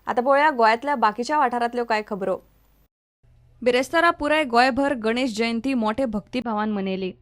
आता पळोवया गोंयांतल्या बाकीच्या वाठारांतल्यो कांय खबरो। बिरेस्तारा पुराय गोंयभर गणेश जयंती मोठे भक्तिभावान मनयली।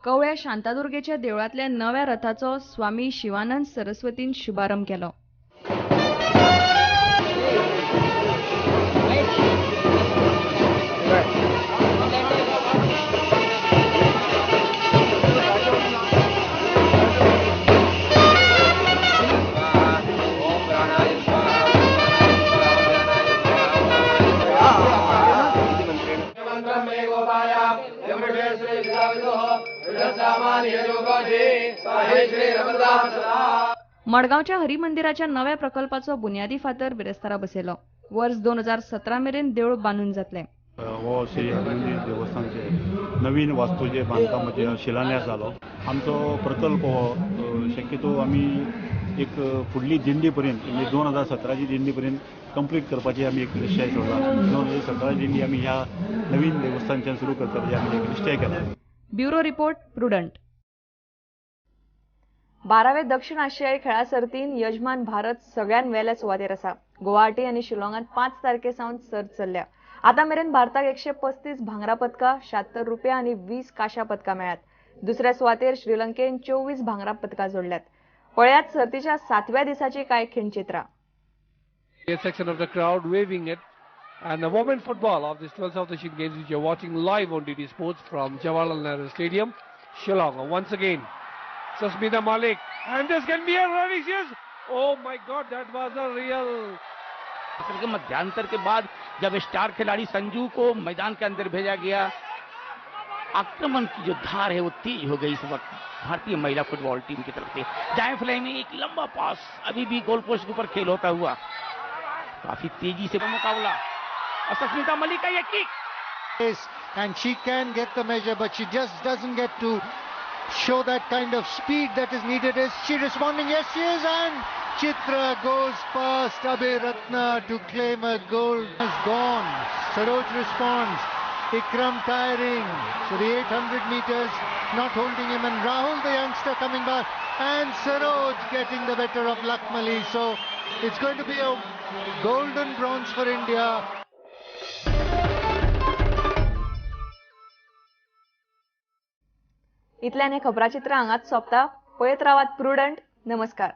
कवळ्या शांतादुर्गेच्या देवळांतल्या नव्या रथाचो स्वामी शिवानंद सरस्वतीन शुभारंभ केलो। मडगावच्या हरिमंदिराच्या नव्या प्रकल्पाचो बुन्यादी फातर बिरेस्तारा बसयलो। वर्स 2017 मेरेन देवूळ बांदून जातले। हो श्री हरिमंदिर देवस्थानचे नवीन वास्तूचे बांदकामाचे शिलान्यास जालो। आमचो प्रकल्प हो शक्यतो आमी एक फुडली दिंडी पर्यंत म्हणजे 2017ची दिंडी पर्यंत कंप्लीट करपाची आमी एक निश्चय सोडला। 2017 दिंडी आमी ह्या नवीन देवस्थानच्यान सुरू करपाची आमी एक निश्चय केला। Bureau report prudent. 12वे दक्षिण आशियाई खेळा सर्तीन यजमान भारत सगळ्यान वेल्या सुवातेर आसा। गुवाहाटी आनी शिलाँगात 5 तारखेसावन सर्त चल्ल्या। आता मेरेन भारताक 135 भांगरा पदकां, 76 रुपया आनी 20 कांशा पदकां मेळ्ळ्यात। दुसऱ्या सुवातेर श्रीलंकेन 24 भांगरा पदकां जोडल्यात। पळयात सर्तीच्या 7व्या दिसाची कांय खिणचित्रां। Section of the crowd waving it, and the women football of this 12th South Asian Games, which you're watching live on DD Sports from Jawaharlal Nehru Stadium, Shillong. Once again, Susmita Malik, and this can be a running serious. Oh my God, that was a real. के मध्यांतर के बाद जब star खिलाड़ी संजू को मैदान के अंदर भेजा गया, आक्रमण की जो धार है वो तेज हो गई इस वक्त भारतीय महिला फुटबॉल टीम की तरफ से। दाएं फ्लाई में एक लंबा पास, अभी भी गोल पोस्ट के ऊपर खेल होता हुआ काफी तेजी से मुकाबला, और सस्मिता मलिक का ये kick, and she can get the measure, but she just doesn't get to show that kind of speed that is needed. Is she responding? Yes, she is, and Chitra goes past Abhay Ratna to claim a goal. Has gone. Saroj responds. Ikram tiring. So the 800 meters not holding him, and Rahul the youngster coming back, and Saroj getting the better of Lakmali. So it's going to be a golden bronze for India. इतल्यान हे खबराचित्र हांगाच सोंपता। पळयत रावात prudent. नमस्कार।